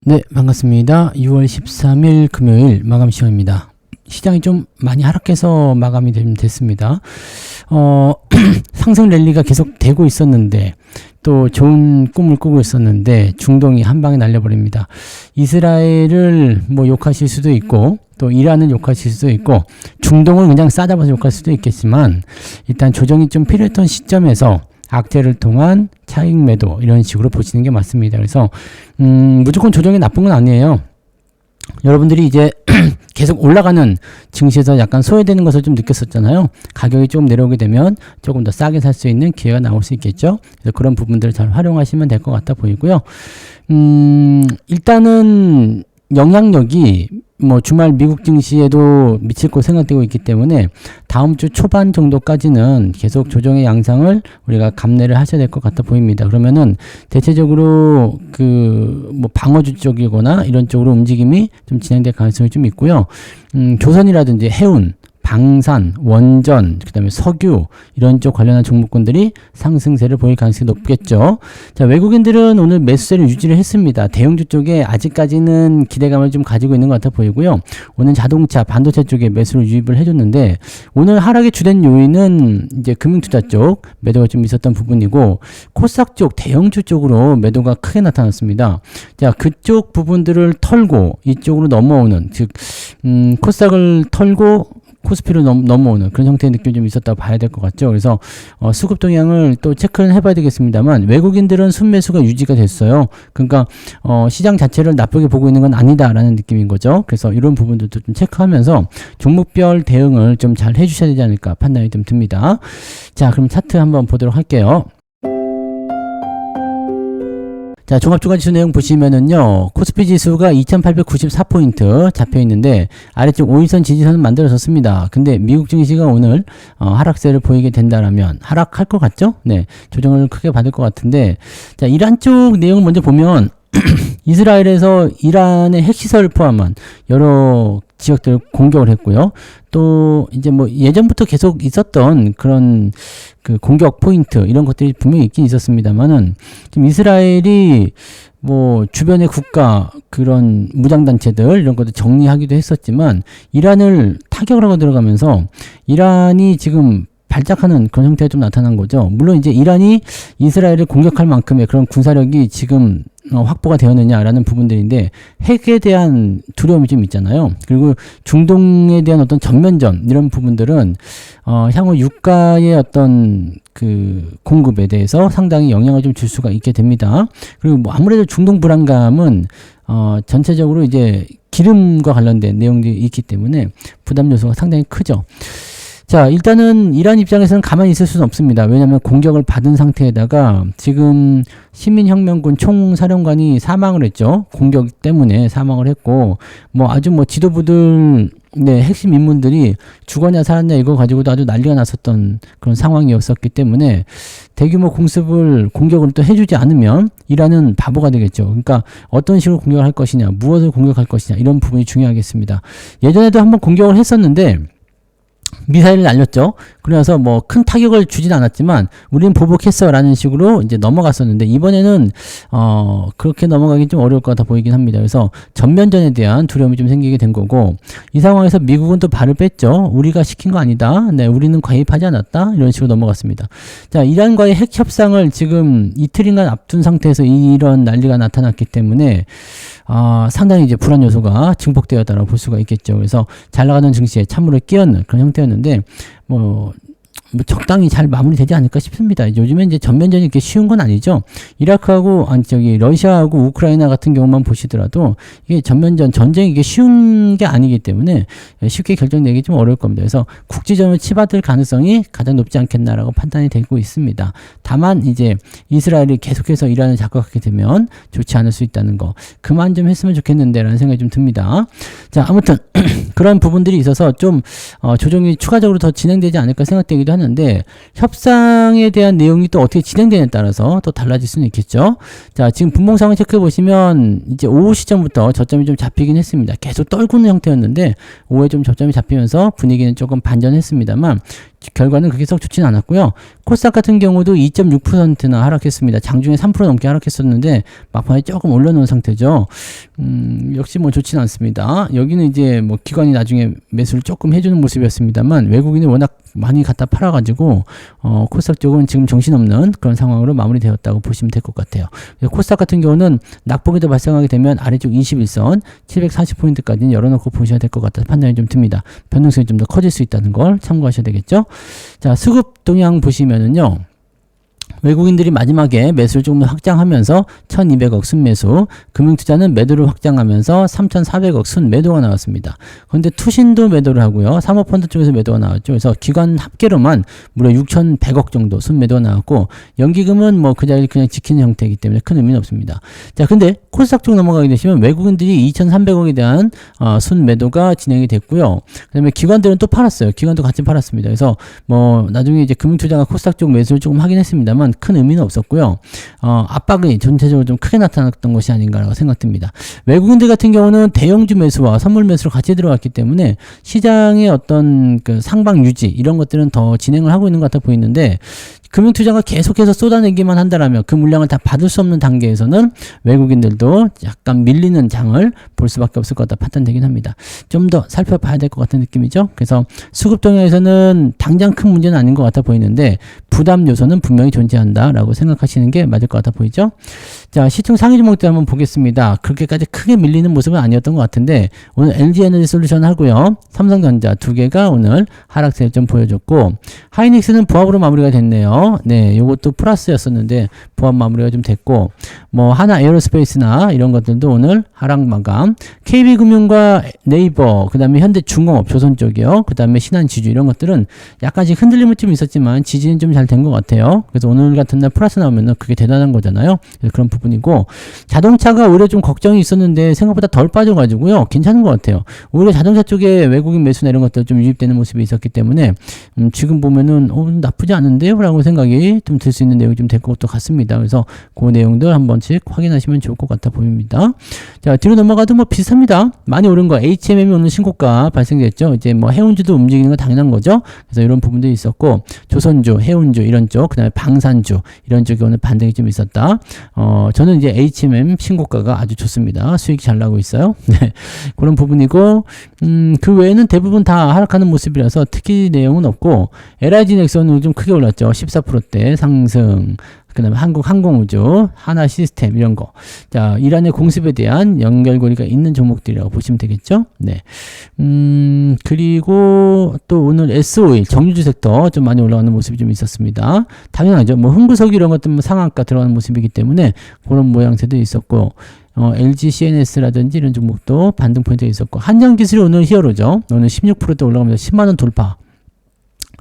네, 반갑습니다. 6월 13일 금요일 마감 시간입니다. 시장이 좀 많이 하락해서 마감이 됐습니다. 상승 랠리가 계속 되고 있었는데 또 좋은 꿈을 꾸고 있었는데 중동이 한 방에 날려버립니다. 이스라엘을 뭐 욕하실 수도 있고 또 이란을 욕하실 수도 있고 중동을 그냥 싸잡아서 욕할 수도 있겠지만 일단 조정이 좀 필요했던 시점에서 악재를 통한 차익 매도 이런 식으로 보시는 게 맞습니다. 그래서 무조건 조정이 나쁜 건 아니에요. 여러분들이 이제 계속 올라가는 증시에서 약간 소외되는 것을 좀 느꼈었잖아요. 가격이 좀 내려오게 되면 조금 더 싸게 살 수 있는 기회가 나올 수 있겠죠. 그래서 그런 부분들을 잘 활용하시면 될 것 같아 보이고요. 일단은 영향력이 뭐 주말 미국 증시에도 미칠 거 생각되고 있기 때문에 다음 주 초반 정도까지는 계속 조정의 양상을 우리가 감내를 하셔야 될 것 같아 보입니다. 그러면은 대체적으로 그 뭐 방어주 쪽이거나 이런 쪽으로 움직임이 좀 진행될 가능성이 좀 있고요. 조선이라든지 해운, 방산, 원전, 그 다음에 석유 이런 쪽 관련한 종목군들이 상승세를 보일 가능성이 높겠죠. 자, 외국인들은 오늘 매수세를 유지를 했습니다. 대형주 쪽에 아직까지는 기대감을 좀 가지고 있는 것 같아 보이고요. 오늘 자동차, 반도체 쪽에 매수를 유입을 해줬는데 오늘 하락의 주된 요인은 이제 금융투자 쪽 매도가 좀 있었던 부분이고 코스닥 쪽, 대형주 쪽으로 매도가 크게 나타났습니다. 자, 그쪽 부분들을 털고 이쪽으로 넘어오는 즉 코스닥을 털고 코스피로 넘어오는 그런 형태의 느낌이 좀 있었다고 봐야 될 것 같죠. 그래서 수급 동향을 또 체크를 해봐야 되겠습니다만 외국인들은 순매수가 유지가 됐어요. 그러니까 시장 자체를 나쁘게 보고 있는 건 아니다라는 느낌인 거죠. 그래서 이런 부분들도 좀 체크하면서 종목별 대응을 좀 잘 해주셔야 되지 않을까 판단이 좀 듭니다. 자, 그럼 차트 한번 보도록 할게요. 자, 종합주가지수 내용 보시면은요, 코스피 지수가 2894포인트 잡혀 있는데, 아래쪽 5일선 지지선은 만들어졌습니다. 근데 미국 증시가 오늘, 하락세를 보이게 된다라면, 하락할 것 같죠? 네. 조정을 크게 받을 것 같은데, 자, 이란 쪽 내용을 먼저 보면, 이스라엘에서 이란의 핵시설을 포함한 여러 지역들을 공격을 했고요. 또 이제 뭐 예전부터 계속 있었던 그런 그 공격 포인트 이런 것들이 분명히 있긴 있었습니다만은 지금 이스라엘이 뭐 주변의 국가 그런 무장단체들 이런 것들 정리하기도 했었지만 이란을 타격을 하고 들어가면서 이란이 지금 발작하는 그런 형태가 좀 나타난 거죠. 물론 이제 이란이 이스라엘을 공격할 만큼의 그런 군사력이 지금 확보가 되었느냐라는 부분들인데 핵에 대한 두려움이 좀 있잖아요. 그리고 중동에 대한 어떤 전면전 이런 부분들은 향후 유가의 어떤 그 공급에 대해서 상당히 영향을 좀 줄 수가 있게 됩니다. 그리고 뭐 아무래도 중동 불안감은 전체적으로 이제 기름과 관련된 내용들이 있기 때문에 부담 요소가 상당히 크죠. 자, 일단은 이란 입장에서는 가만히 있을 수는 없습니다. 왜냐하면 공격을 받은 상태에다가 지금 시민혁명군 총사령관이 사망을 했죠. 공격 때문에 사망을 했고 뭐 아주 뭐 지도부들 네, 핵심 인물들이 죽었냐 살았냐 이거 가지고도 아주 난리가 났었던 그런 상황이었었기 때문에 대규모 공격을 또 해주지 않으면 이란은 바보가 되겠죠. 그러니까 어떤 식으로 공격을 할 것이냐, 무엇을 공격할 것이냐 이런 부분이 중요하겠습니다. 예전에도 한번 공격을 했었는데 미사일을 날렸죠. 그래서 뭐 큰 타격을 주진 않았지만 우리는 보복했어 라는 식으로 이제 넘어갔었는데 이번에는 그렇게 넘어가기 좀 어려울 것 같아 보이긴 합니다. 그래서 전면전에 대한 두려움이 좀 생기게 된 거고 이 상황에서 미국은 또 발을 뺐죠. 우리가 시킨 거 아니다. 네, 우리는 가입하지 않았다. 이런 식으로 넘어갔습니다. 자, 이란과의 핵 협상을 지금 이틀인간 앞둔 상태에서 이런 난리가 나타났기 때문에 상당히 이제 불안 요소가 증폭되었다고 볼 수가 있겠죠. 그래서 잘 나가는 증시에 찬물을 끼얹는 그런 형태였는데 뭐 적당히 잘 마무리되지 않을까 싶습니다. 요즘에 이제 전면전이 이렇게 쉬운 건 아니죠. 이라크하고 러시아하고 우크라이나 같은 경우만 보시더라도 이게 전쟁이 이게 쉬운 게 아니기 때문에 쉽게 결정되기 좀 어려울 겁니다. 그래서 국지전을 치받을 가능성이 가장 높지 않겠나라고 판단이 되고 있습니다. 다만 이제 이스라엘이 계속해서 이란을 자극하게 되면 좋지 않을 수 있다는 거 그만 좀 했으면 좋겠는데라는 생각이 좀 듭니다. 자, 아무튼 그런 부분들이 있어서 좀 조정이 추가적으로 더 진행되지 않을까 생각되기도 하는데 협상에 대한 내용이 또 어떻게 진행되느냐에 따라서 또 달라질 수는 있겠죠. 자, 지금 분봉 상황 체크해 보시면 이제 오후 시점부터 저점이 좀 잡히긴 했습니다. 계속 떨구는 형태였는데 오후에 좀 저점이 잡히면서 분위기는 조금 반전했습니다만 결과는 그렇게 썩 좋지는 않았고요. 코스닥 같은 경우도 2.6%나 하락했습니다. 장중에 3% 넘게 하락했었는데 막판에 조금 올려놓은 상태죠. 역시 뭐 좋지는 않습니다. 여기는 이제 뭐 기관이 나중에 매수를 조금 해주는 모습이었습니다만 외국인이 워낙 많이 갖다 팔아가지고 코스닥 쪽은 지금 정신없는 그런 상황으로 마무리되었다고 보시면 될 것 같아요. 코스닥 같은 경우는 낙폭이 더 발생하게 되면 아래쪽 21선 740포인트까지는 열어놓고 보셔야 될 것 같아서 판단이 좀 듭니다. 변동성이 좀 더 커질 수 있다는 걸 참고하셔야 되겠죠. 자, 수급 동향 보시면은요. 외국인들이 마지막에 매수를 조금 더 확장하면서 1200억 순매수, 금융투자는 매도를 확장하면서 3400억 순매도가 나왔습니다. 그런데 투신도 매도를 하고요. 사모펀드 쪽에서 매도가 나왔죠. 그래서 기관 합계로만 무려 6100억 정도 순매도가 나왔고 연기금은 뭐 그 자리를 그냥 지키는 형태이기 때문에 큰 의미는 없습니다. 자, 근데 코스닥 쪽 넘어가게 되시면 외국인들이 2300억에 대한 순매도가 진행이 됐고요. 그 다음에 기관들은 또 팔았어요. 기관도 같이 팔았습니다. 그래서 뭐 나중에 이제 금융투자가 코스닥 쪽 매수를 조금 하긴 했습니다만 큰 의미는 없었고요. 압박이 전체적으로 좀 크게 나타났던 것이 아닌가라고 생각됩니다. 외국인들 같은 경우는 대형주 매수와 선물 매수로 같이 들어왔기 때문에 시장의 어떤 그 상방 유지 이런 것들은 더 진행을 하고 있는 것 같아 보이는데 금융투자가 계속해서 쏟아내기만 한다라면 그 물량을 다 받을 수 없는 단계에서는 외국인들도 약간 밀리는 장을 볼 수밖에 없을 것 같다 판단되긴 합니다. 좀 더 살펴봐야 될 것 같은 느낌이죠. 그래서 수급 동향에서는 당장 큰 문제는 아닌 것 같아 보이는데 부담 요소는 분명히 존재한다라고 생각하시는 게 맞을 것 같아 보이죠. 자, 시총 상위 종목들 한번 보겠습니다. 그렇게까지 크게 밀리는 모습은 아니었던 것 같은데 오늘 LG에너지솔루션 하고요. 삼성전자 두 개가 오늘 하락세를 좀 보여줬고 하이닉스는 부합으로 마무리가 됐네요. 네, 요것도 플러스였었는데 부합 마무리가 좀 됐고 뭐 하나 에어로스페이스나 이런 것들도 오늘 하락 마감. KB금융과 네이버, 그 다음에 현대중공업, 조선 쪽이요. 그 다음에 신한지주 이런 것들은 약간씩 흔들림은 좀 있었지만 지지는 좀 잘 된 것 같아요. 그래서 오늘 같은 날 플러스 나오면은 그게 대단한 거잖아요. 그래서 그런 부분이고 자동차가 오히려 좀 걱정이 있었는데 생각보다 덜 빠져가지고요. 괜찮은 것 같아요. 오히려 자동차 쪽에 외국인 매수나 이런 것들 좀 유입되는 모습이 있었기 때문에 지금 보면은 나쁘지 않은데요? 라고 생각이 좀 들 수 있는 내용이 좀 될 것도 같습니다. 그래서 그 내용들 한 번씩 확인하시면 좋을 것 같아 보입니다. 자, 뒤로 넘어가도 뭐 비슷합니다. 많이 오른 거 HMM이 오늘 신고가 발생됐죠. 이제 뭐 해운주도 움직이는 건 당연한 거죠. 그래서 이런 부분들이 있었고 조선주, 해운주 이런 쪽, 그다음에 방산주 이런 쪽이 오늘 반등이 좀 있었다. 저는 이제 HMM 신고가가 아주 좋습니다. 수익 잘 나고 있어요. 네, 그런 부분이고 그 외에는 대부분 다 하락하는 모습이라서 특히 내용은 없고 LIG 넥슨은 좀 크게 올랐죠. 14%대 상승. 그 다음에 한국항공우주, 하나시스템 이런 거. 자, 이란의 공습에 대한 연결고리가 있는 종목들이라고 보시면 되겠죠. 네. 그리고 또 오늘 S51 정유주 섹터 좀 많이 올라가는 모습이 좀 있었습니다. 당연하죠. 뭐 흥구석유 이런 것들 상한가 들어가는 모습이기 때문에 그런 모양새도 있었고 LG CNS라든지 이런 종목도 반등 포인트가 있었고 한전기술이 오늘 히어로죠. 오늘 16%대 올라가면서 10만원 돌파.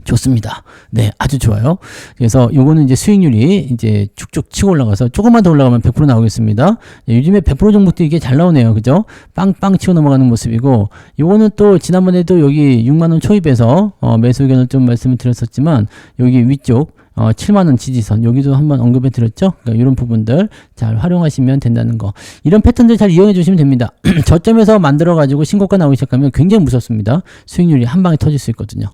좋습니다. 네, 아주 좋아요. 그래서 요거는 이제 수익률이 이제 쭉쭉 치고 올라가서 조금만 더 올라가면 100% 나오겠습니다. 네, 요즘에 100% 종목도 이게 잘 나오네요. 그죠? 빵빵 치고 넘어가는 모습이고, 요거는 또 지난번에도 여기 6만원 초입에서 매수 의견을 좀 말씀을 드렸었지만, 여기 위쪽 7만원 지지선 여기도 한번 언급해 드렸죠. 그러니까 이런 부분들 잘 활용하시면 된다는 거, 이런 패턴들 잘 이용해 주시면 됩니다. 저점에서 만들어 가지고 신고가 나오기 시작하면 굉장히 무섭습니다. 수익률이 한 방에 터질 수 있거든요.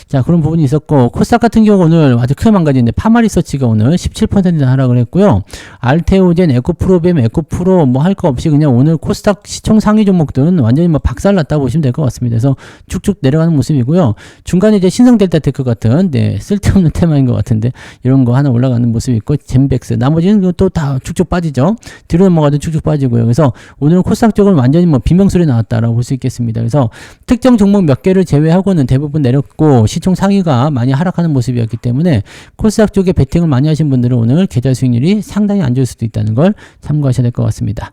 자, 그런 부분이 있었고 코스닥 같은 경우 오늘 아주 크게 망가지는데 파마리서치가 오늘 17% 하락을 했고요. 알테오젠, 에코프로뱀, 에코프로 뭐 할 거 없이 그냥 오늘 코스닥 시총 상위 종목들은 완전히 뭐 박살났다고 보시면 될 것 같습니다. 그래서 쭉쭉 내려가는 모습이고요. 중간에 이제 신성델타테크 같은 쓸데없는 테마인 것 같은데 이런 거 하나 올라가는 모습이 있고, 젠백스 나머지는 또 다 쭉쭉 빠지죠. 뒤로 넘어가도 쭉쭉 빠지고요. 그래서 오늘 코스닥 쪽은 완전히 뭐 비명소리 나왔다라고 볼 수 있겠습니다. 그래서 특정 종목 몇 개를 제외하고는 대부분 내렸고 시총 상위가 많이 하락하는 모습이었기 때문에 코스닥 쪽에 베팅을 많이 하신 분들은 오늘 계좌 수익률이 상당히 안 좋을 수도 있다는 걸 참고하셔야 될 것 같습니다.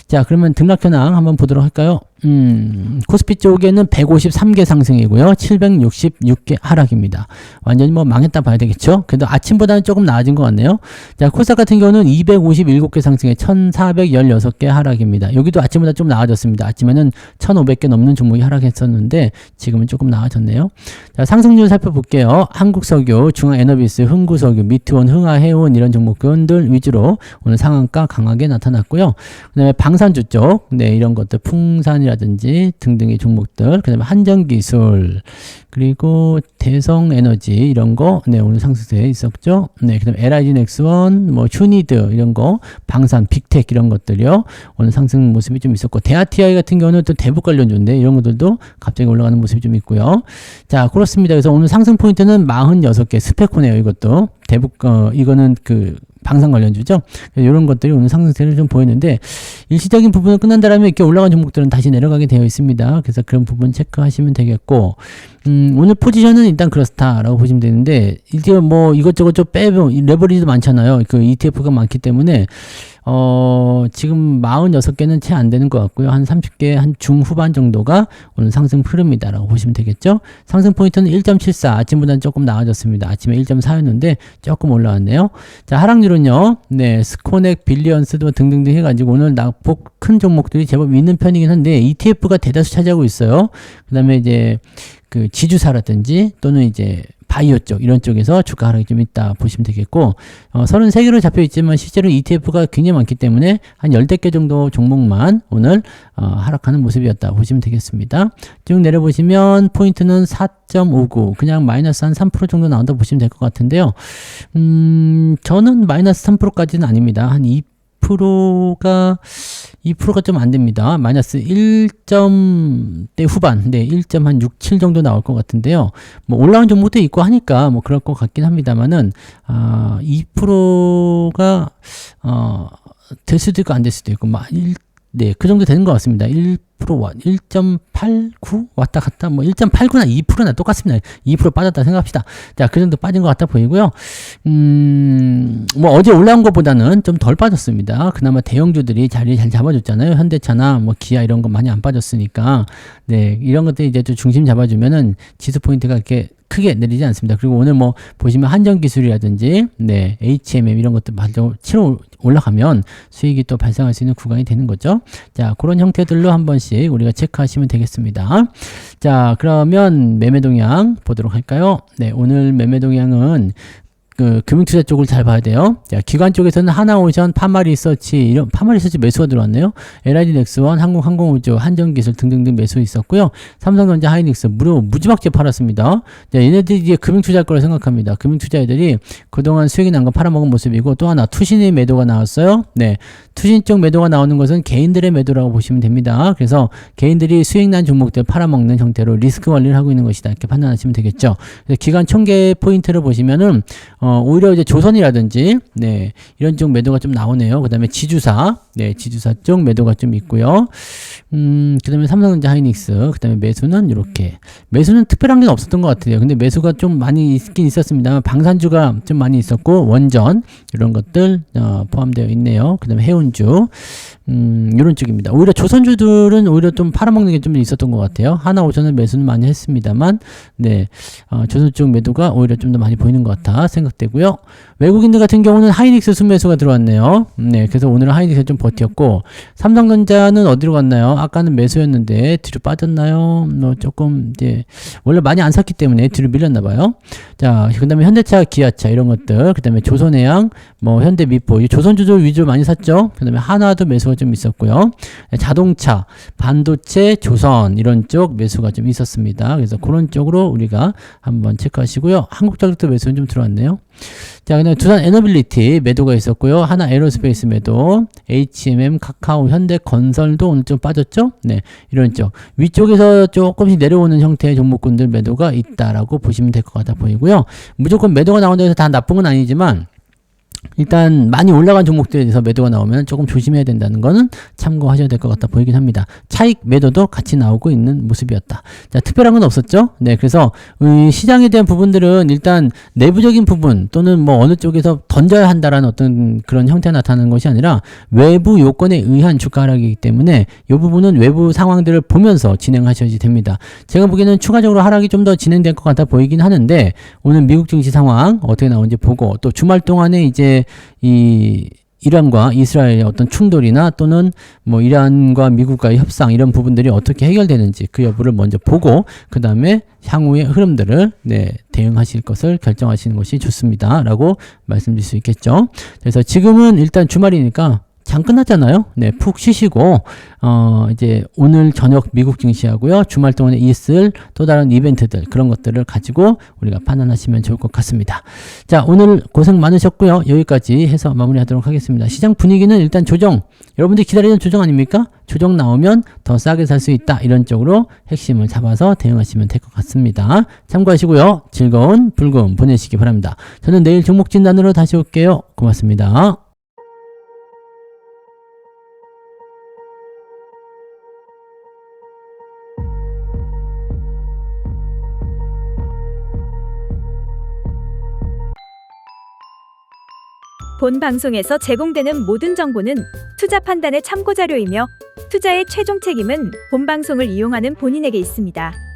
자, 그러면 등락 현황 한번 보도록 할까요? 코스피 쪽에는 153개 상승이고요. 766개 하락입니다. 완전히 뭐 망했다 봐야 되겠죠? 그래도 아침보다는 조금 나아진 것 같네요. 자, 코스닥 같은 경우는 257개 상승에 1416개 하락입니다. 여기도 아침보다 좀 나아졌습니다. 아침에는 1500개 넘는 종목이 하락했었는데 지금은 조금 나아졌네요. 자, 상승률 살펴볼게요. 한국석유, 중앙에너비스, 흥구석유, 미트원, 흥하해운 이런 종목들 위주로 오늘 상한가 강하게 나타났고요. 그 다음에 방산주 쪽, 네, 이런 것들 풍산이라 삼성전자라든지 등등의 종목들, 그 다음에 한전기술, 그리고 대성에너지 이런 거, 네, 오늘 상승세에 있었죠. 네, 그 다음에 LIG넥스원, 뭐 휴니드 이런 거, 방산, 빅텍 이런 것들이요. 오늘 상승 모습이 좀 있었고, 대아TI 같은 경우는 또 대북 관련주인데 이런 것들도 갑자기 올라가는 모습이 좀 있고요. 자, 그렇습니다. 그래서 오늘 상승 포인트는 46개 스페코네요. 이것도 대북, 이거는 그 방산 관련주죠. 이런 것들이 오늘 상승세를 좀 보이는데, 일시적인 부분은 끝난다라면 이렇게 올라간 종목들은 다시 내려가게 되어 있습니다. 그래서 그런 부분 체크하시면 되겠고, 오늘 포지션은 일단 그렇다라고 보시면 되는데, 이제 뭐 이것저것 좀 빼면 레버리지도 많잖아요. 그 ETF가 많기 때문에 지금 46개는 채 안 되는 것 같고요. 한 30개, 한 중후반 정도가 오늘 상승 흐름이다라고 보시면 되겠죠. 상승 포인트는 1.74, 아침보다는 조금 나아졌습니다. 아침에 1.4였는데 조금 올라왔네요. 자, 하락률은요, 네, 스코넥, 빌리언스도 등등등 해가지고 오늘 낙폭 큰 종목들이 제법 있는 편이긴 한데, ETF가 대다수 차지하고 있어요. 그 다음에 이제 그 지주사라든지 또는 이제 바이오 쪽 이런 쪽에서 주가 하락이 좀 있다 보시면 되겠고, 33개로 잡혀 있지만 실제로 ETF가 굉장히 많기 때문에 한 10개 정도 종목만 오늘 하락하는 모습이었다 보시면 되겠습니다. 쭉 내려보시면 포인트는 4.59, 그냥 마이너스 한 3% 정도 나온다 보시면 될 것 같은데요. 저는 마이너스 3%까지는 아닙니다. 한 2%가 좀 안 됩니다. 마이너스 1점대 후반, 네, 1.67 정도 나올 것 같은데요. 뭐 올라온 종목도 있고 하니까 뭐 그럴 것 같긴 합니다만은 2%가 될 수도 있고 안 될 수도 있고, 네, 그 정도 되는 것 같습니다. 1.89 왔다 갔다, 뭐 1.89나 2%나 똑같습니다. 2% 빠졌다 생각합시다. 자, 그 정도 빠진 것 같아 보이고요. 뭐 어제 올라온 것보다는 좀 덜 빠졌습니다. 그나마 대형주들이 자리 잘 잡아줬잖아요. 현대차나 뭐 기아 이런 거 많이 안 빠졌으니까, 네, 이런 것들이 이제 좀 중심 잡아주면은 지수 포인트가 이렇게 크게 내리지 않습니다. 그리고 오늘 뭐 보시면 한전기술이라든지, 네, HMM 이런 것들 치러 올라가면 수익이 또 발생할 수 있는 구간이 되는 거죠. 자, 그런 형태들로 한 번씩 우리가 체크하시면 되겠습니다. 자, 그러면 매매 동향 보도록 할까요? 네, 오늘 매매 동향은 그 금융투자 쪽을 잘 봐야 돼요. 자, 기관 쪽에서는 하나오션, 파마리서치, 이런 파마리서치 매수가 들어왔네요. LIG넥스원, 한국항공우주, 한전기술 등등등 매수 있었고요. 삼성전자, 하이닉스 무지막지에 팔았습니다. 자, 얘네들이 이제 금융투자할 거라 생각합니다. 금융투자애들이 그동안 수익이 난 거 팔아먹은 모습이고, 또 하나 투신의 매도가 나왔어요. 네, 투신 쪽 매도가 나오는 것은 개인들의 매도라고 보시면 됩니다. 그래서 개인들이 수익 난 종목들 팔아먹는 형태로 리스크 관리를 하고 있는 것이다, 이렇게 판단하시면 되겠죠. 그래서 기관 총계 포인트를 보시면은 오히려 이제 조선이라든지, 네, 이런 쪽 매도가 좀 나오네요. 그 다음에 지주사, 네, 지주사 쪽 매도가 좀 있고요. 그 다음에 삼성전자, 하이닉스, 그 다음에 매수는 이렇게. 매수는 특별한 게 없었던 것 같아요. 근데 매수가 좀 많이 있긴 있었습니다. 방산주가 좀 많이 있었고, 원전, 이런 것들, 포함되어 있네요. 그 다음에 해운주, 이런 쪽입니다. 오히려 조선주들은 오히려 좀 팔아먹는 게 좀 있었던 것 같아요. 하나오션은 매수는 많이 했습니다만, 네, 조선 쪽 매도가 오히려 좀 더 많이 보이는 것 같아 생각되고요. 외국인들 같은 경우는 하이닉스 순매수가 들어왔네요. 네, 그래서 오늘은 하이닉스 좀 버텼고, 삼성전자는 어디로 갔나요? 아까는 매수였는데 뒤로 빠졌나요? 조금 이제 원래 많이 안 샀기 때문에 뒤로 밀렸나 봐요. 자, 그다음에 현대차, 기아차 이런 것들, 그다음에 조선해양, 뭐 현대미포, 조선주들 위주로 많이 샀죠. 그다음에 하나도 매수가 좀 있었고요. 자동차, 반도체, 조선 이런 쪽 매수가 좀 있었습니다. 그래서 그런 쪽으로 우리가 한번 체크하시고요. 한국전력도 매수는 좀 들어왔네요. 자, 그다음에 두산 에너빌리티 매도가 있었고요. 하나 에어로스페이스 매도, HMM, 카카오, 현대건설도 오늘 좀 빠졌죠. 네, 이런 쪽 위쪽에서 조금씩 내려오는 형태의 종목군들 매도가 있다라고 보시면 될 것 같아 보이고요. 무조건 매도가 나온다고 해서 다 나쁜 건 아니지만, 일단 많이 올라간 종목들에 대해서 매도가 나오면 조금 조심해야 된다는 거는 참고하셔야 될 것 같다 보이긴 합니다. 차익 매도도 같이 나오고 있는 모습이었다. 자, 특별한 건 없었죠? 네, 그래서 시장에 대한 부분들은 일단 내부적인 부분 또는 뭐 어느 쪽에서 던져야 한다라는 어떤 그런 형태가 나타나는 것이 아니라 외부 요건에 의한 주가 하락이기 때문에 이 부분은 외부 상황들을 보면서 진행하셔야지 됩니다. 제가 보기에는 추가적으로 하락이 좀 더 진행될 것 같아 보이긴 하는데, 오늘 미국 증시 상황 어떻게 나오는지 보고, 또 주말 동안에 이제 이 이란과 이스라엘의 어떤 충돌이나 또는 뭐 이란과 미국과의 협상 이런 부분들이 어떻게 해결되는지 그 여부를 먼저 보고, 그 다음에 향후의 흐름들을, 네, 대응하실 것을 결정하시는 것이 좋습니다 라고 말씀드릴 수 있겠죠. 그래서 지금은 일단 주말이니까 장 끝났잖아요. 네, 푹 쉬시고 이제 오늘 저녁 미국 증시하고요. 주말 동안에 있을 또 다른 이벤트들 그런 것들을 가지고 우리가 판단하시면 좋을 것 같습니다. 자, 오늘 고생 많으셨고요. 여기까지 해서 마무리하도록 하겠습니다. 시장 분위기는 일단 조정. 여러분들이 기다리는 조정 아닙니까? 조정 나오면 더 싸게 살 수 있다. 이런 쪽으로 핵심을 잡아서 대응하시면 될 것 같습니다. 참고하시고요. 즐거운 불금 보내시기 바랍니다. 저는 내일 종목 진단으로 다시 올게요. 고맙습니다. 본 방송에서 제공되는 모든 정보는 투자 판단의 참고 자료이며 투자의 최종 책임은 본 방송을 이용하는 본인에게 있습니다.